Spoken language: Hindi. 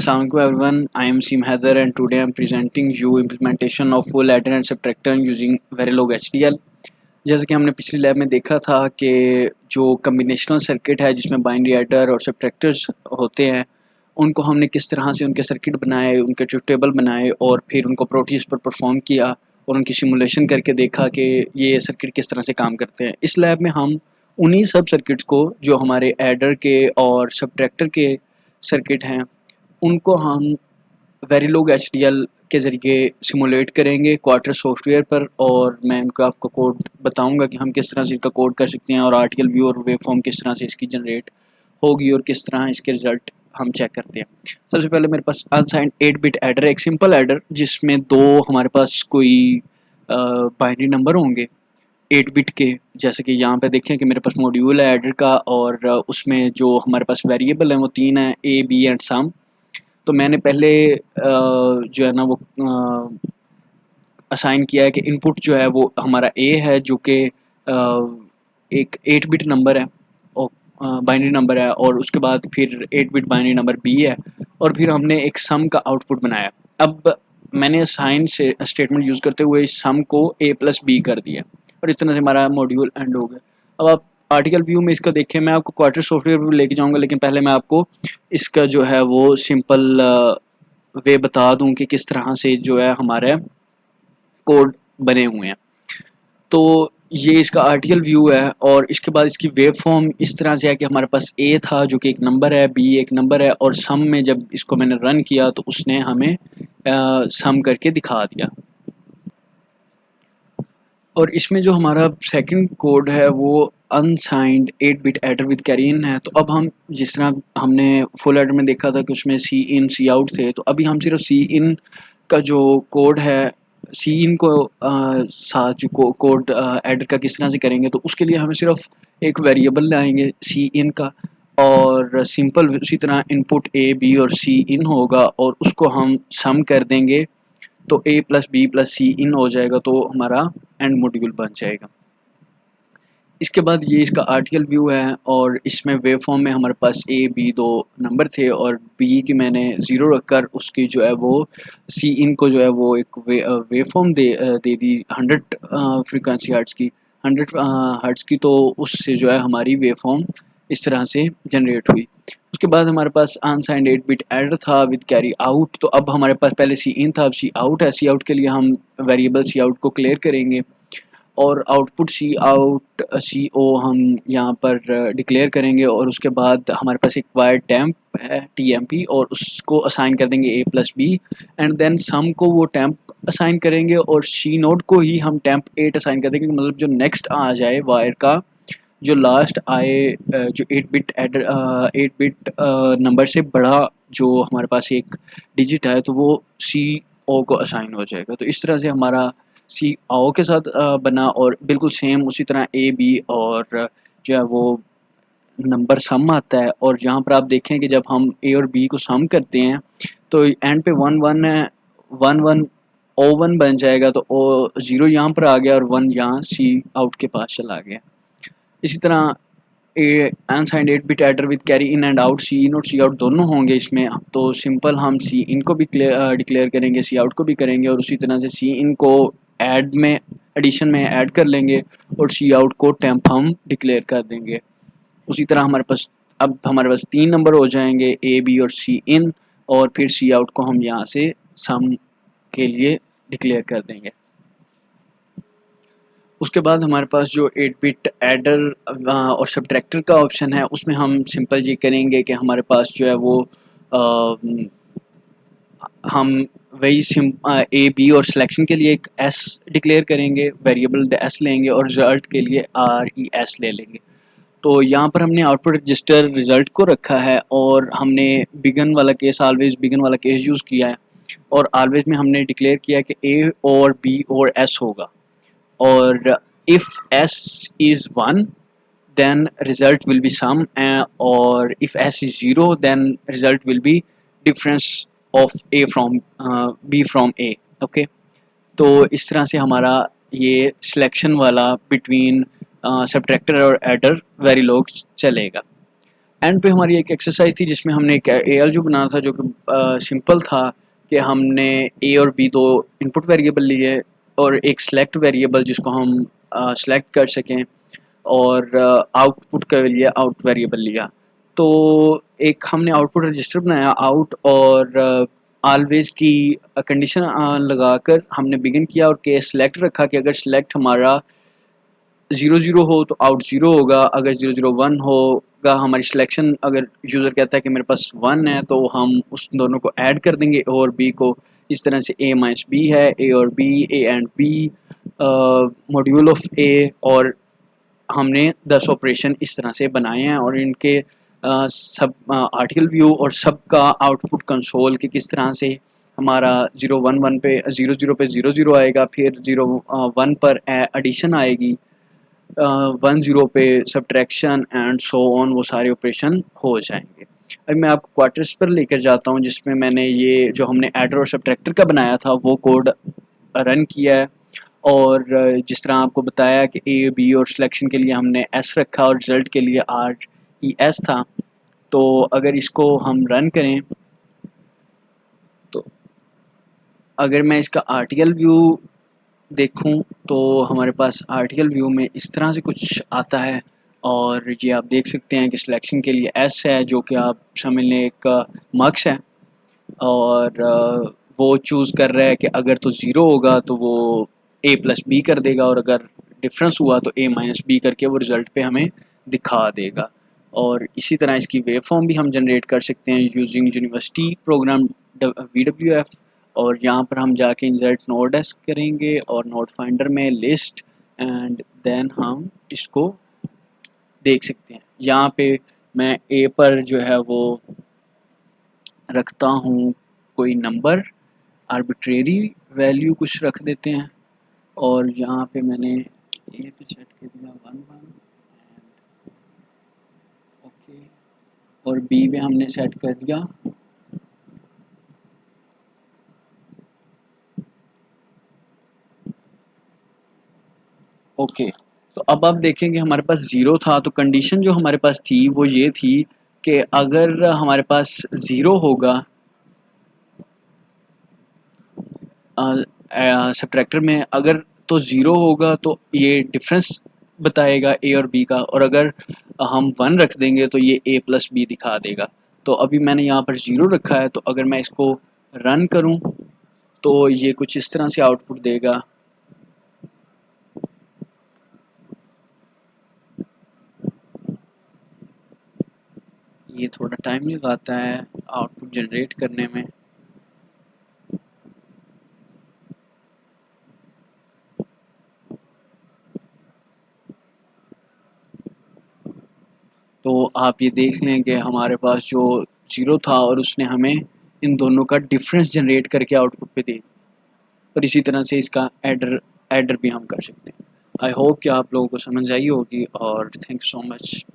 Assalamualaikum everyone. I am Sim Heather and today I am presenting you implementation of full adder and subtractor using Verilog HDL. जैसे कि हमने पिछली लैब में देखा था कि जो कम्बिनेशनल सर्किट है जिसमें बाइनरी एडर और सब्ट्रैक्टर्स होते हैं उनको हमने किस तरह से उनके सर्किट बनाए, उनके ट्रुथ टेबल बनाए और फिर उनको प्रोटीज पर परफॉर्म किया और उनकी सिमुलेशन करके देखा कि ये सर्किट किस तरह से काम करते हैं। इस लैब में हम उन्हीं सब सर्किट्स को जो हमारे एडर के और सब्ट्रैक्टर के सर्किट हैं उनको हम वेरिलोग एचडीएल के ज़रिए सिमुलेट करेंगे क्वार्टर सॉफ्टवेयर पर, और मैं उनका आपको कोड बताऊंगा कि हम किस तरह से इसका कोड कर सकते हैं और आर्टिकल व्यू और वेव फॉर्म किस तरह से इसकी जनरेट होगी और किस तरह इसके रिजल्ट हम चेक करते हैं। सबसे पहले मेरे पास अनसाइंड 8 बिट एडर, एक सिंपल एडर जिसमें दो हमारे पास कोई बाइनरी नंबर होंगे 8 बिट के। जैसे कि यहाँ पे देखें कि मेरे पास मॉड्यूल है एडर का और उसमें जो हमारे पास वेरिएबल है वो 3 है, ए बी एंड सम। तो मैंने पहले जो है ना वो असाइन किया है कि इनपुट जो है वो हमारा ए है जो कि एक 8 बिट नंबर है और बाइनरी नंबर है, और उसके बाद फिर 8 बिट बाइनरी नंबर बी है, और फिर हमने एक सम का आउटपुट बनाया। अब मैंने असाइन से स्टेटमेंट यूज़ करते हुए इस सम को ए प्लस बी कर दिया और इस तरह से हमारा मॉड्यूल एंड हो गया। अब आप आर्टिकल व्यू में इसका देखें, मैं आपको क्वार्टर सॉफ्टवेयर पर लेके जाऊंगा, लेकिन पहले मैं आपको इसका जो है वो सिंपल वे बता दूं कि किस तरह से जो है हमारे कोड बने हुए हैं। तो ये इसका आर्टिकल व्यू है और इसके बाद इसकी वेव फॉर्म इस तरह से है कि हमारे पास ए था जो कि एक नंबर है, बी एक नंबर है, और सम में जब इसको मैंने रन किया तो उसने हमें सम करके दिखा दिया। और इसमें जो हमारा सेकंड कोड है वो unsigned 8 bit adder with carry इन है। तो अब हम जिस तरह हमने फुल एडर में देखा था कि उसमें सी इन सी आउट थे, तो अभी हम सिर्फ सी इन का जो कोड है, सी इन को साथ जो कोड एडर का किस तरह से करेंगे, तो उसके लिए हमें सिर्फ एक वेरिएबल लाएंगे सी इन का, और सिंपल उसी तरह इनपुट ए बी और सी इन होगा और उसको हम सम कर देंगे तो ए प्लस बी प्लस सी इन हो जाएगा, तो हमारा एंड मॉड्यूल बन जाएगा। इसके बाद ये इसका आर्टिकल व्यू है और इसमें वेव फॉर्म में हमारे पास ए बी दो नंबर थे और बी की मैंने ज़ीरो रखकर उसकी जो है वो सी इन को जो है वो एक वेव फॉर्म दे दी 100 फ्रीक्वेंसी हर्ट्ज़ की, 100 हर्ट्ज़ की। तो उससे जो है हमारी वेव फॉर्म इस तरह से जनरेट हुई। उसके बाद हमारे पास अनसाइंड 8 बिट एडर था विद कैरी आउट। तो अब हमारे पास पहले सी इन था, अब सी आउट है। सी आउट के लिए हम वेरिएबल सी आउट को क्लियर करेंगे और आउटपुट सी ओ हम यहाँ पर डिक्लेयर करेंगे, और उसके बाद हमारे पास एक वायर टैंप है टी एम पी और उसको असाइन कर देंगे ए plus B, and then some को वो टैंप असाइन करेंगे और सी नोड को ही हम टैंप 8 असाइन कर देंगे। मतलब जो नेक्स्ट आ जाए वायर का जो लास्ट आए, जो 8 बिट एडर 8 बिट नंबर से बड़ा जो हमारे पास एक डिजिट है, तो वो सी ओ को असाइन हो जाएगा। तो इस तरह से हमारा सी ओ के साथ बना, और बिल्कुल सेम उसी तरह ए बी और जो है वो नंबर सम आता है। और यहाँ पर आप देखें कि जब हम ए और बी को सम करते हैं तो एंड पे वन वन है, वन वन ओ वन बन जाएगा, तो ओ ज़ीरो यहाँ पर आ गया और वन यहाँ सी आउट के पास चला गया। इसी तरह a unsigned 8 bit adder with carry in and out, C in और सी आउट दोनों होंगे इसमें। तो सिंपल हम सी इन को भी डिक्लेयर करेंगे, सी आउट को भी करेंगे, और उसी तरह से सी इन को ऐड में एडिशन में ऐड कर लेंगे और सी आउट को टेम्प हम डिक्लेयर कर देंगे। उसी तरह हमारे पास अब हमारे पास 3 नंबर हो जाएंगे ए बी और सी इन, और फिर सी आउट को हम यहाँ से सम के लिए डिक्लेयर कर देंगे। उसके बाद हमारे पास जो 8 बिट एडर और सब्ट्रैक्टर का ऑप्शन है उसमें हम सिंपल ये करेंगे कि हमारे पास जो है वो हम वही ए बी और सिलेक्शन के लिए एक एस डिक्लेयर करेंगे, वेरिएबल एस लेंगे, और रिजल्ट के लिए आर ई एस ले लेंगे। तो यहाँ पर हमने आउटपुट रजिस्टर रिजल्ट को रखा है और हमने बिगन वाला केस, ऑलवेज बिगन वाला केस यूज़ किया है, और ऑलवेज में हमने डिक्लेयर किया कि ए और बी और एस होगा, और if s is 1 then result will be sum, or if s is 0 then result will be difference of a from b from a। Okay, तो इस तरह से हमारा ये सिलेक्शन वाला बिटवीन सब्ट्रैक्टर और एडर वेरी लोग चलेगा। एंड पे हमारी एक एक्सरसाइज थी जिसमें हमने एक ALU बनाना था जो कि सिंपल था कि हमने ए और बी दो इनपुट वेरिएबल लिए और एक सेलेक्ट वेरिएबल जिसको हम सेलेक्ट कर सकें और आउटपुट के लिए आउट वेरिएबल लिया। तो एक हमने आउटपुट रजिस्टर बनाया आउट और ऑलवेज की कंडीशन लगाकर हमने बिगिन किया और केस सेलेक्ट रखा कि अगर सेलेक्ट हमारा 0 0 हो तो आउट 0 होगा, अगर 0 0 1 होगा हमारी सिलेक्शन, अगर यूज़र कहता है कि मेरे पास 1 है तो हम उस दोनों को ऐड कर देंगे ए और बी को। इस तरह से A माइनस बी है, ए और B, A and B, module of A, और हमने 10 ऑपरेशन इस तरह से बनाए हैं और इनके सब आर्टिकल व्यू और सबका आउटपुट कंसोल के किस तरह से हमारा 0 1 1 पे 0 0 पे 0 0 आएगा, फिर 0 1 पर एडिशन आएगी, 1 0 पे सब्ट्रैक्शन एंड सो ऑन, वो सारे ऑपरेशन हो जाएंगे। अब मैं आपको क्वार्टर्स पर लेकर जाता हूँ जिसमें मैंने ये जो हमने एडर और सब्ट्रैक्टर का बनाया था वो कोड रन किया है और जिस तरह आपको बताया कि ए बी और सिलेक्शन के लिए हमने एस रखा और रिजल्ट के लिए RES था। तो अगर इसको हम रन करें तो अगर मैं इसका आर्टिकल व्यू देखूं तो हमारे पास आर्टिकल व्यू में इस तरह से कुछ आता है और ये आप देख सकते हैं कि सिलेक्शन के लिए एस है जो कि आप समझ लें एक मार्क्स है और वो चूज़ कर रहा है कि अगर तो ज़ीरो होगा तो वो A प्लस बी कर देगा और अगर डिफरेंस हुआ तो A माइनस बी करके वो रिज़ल्ट पे हमें दिखा देगा। और इसी तरह इसकी वेव फॉर्म भी हम जनरेट कर सकते हैं यूजिंग यूनिवर्सिटी प्रोग्राम VWF, और यहाँ पर हम जाके इंसर्ट नोड एस करेंगे और नोड फाइंडर में लिस्ट एंड देन हम इसको देख सकते हैं। यहाँ पे मैं A पर जो है वो रखता हूँ कोई नंबर, आर्बिट्रेरी वैल्यू कुछ रख देते हैं और यहाँ पे मैंने ए पे सेट कर दिया 1 1 ओके, और बी पे हमने सेट कर दिया ओके। तो अब आप देखेंगे हमारे पास ज़ीरो था तो कंडीशन जो हमारे पास थी वो ये थी कि अगर हमारे पास ज़ीरो होगा सब्ट्रैक्टर में, अगर तो ज़ीरो होगा तो ये डिफरेंस बताएगा ए और बी का, और अगर हम 1 रख देंगे तो ये A प्लस बी दिखा देगा। तो अभी मैंने यहाँ पर 0 रखा है तो अगर मैं इसको रन करूँ तो ये कुछ इस तरह से आउटपुट देगा। ये थोड़ा टाइम लगाता है आउटपुट जनरेट करने में। तो आप ये देख लें कि हमारे पास जो 0 था और उसने हमें इन दोनों का डिफरेंस जनरेट करके आउटपुट पे दे, और इसी तरह से इसका एडर भी हम कर सकते हैं। आई होप कि आप लोगों को समझ आई होगी और थैंक यू सो मच।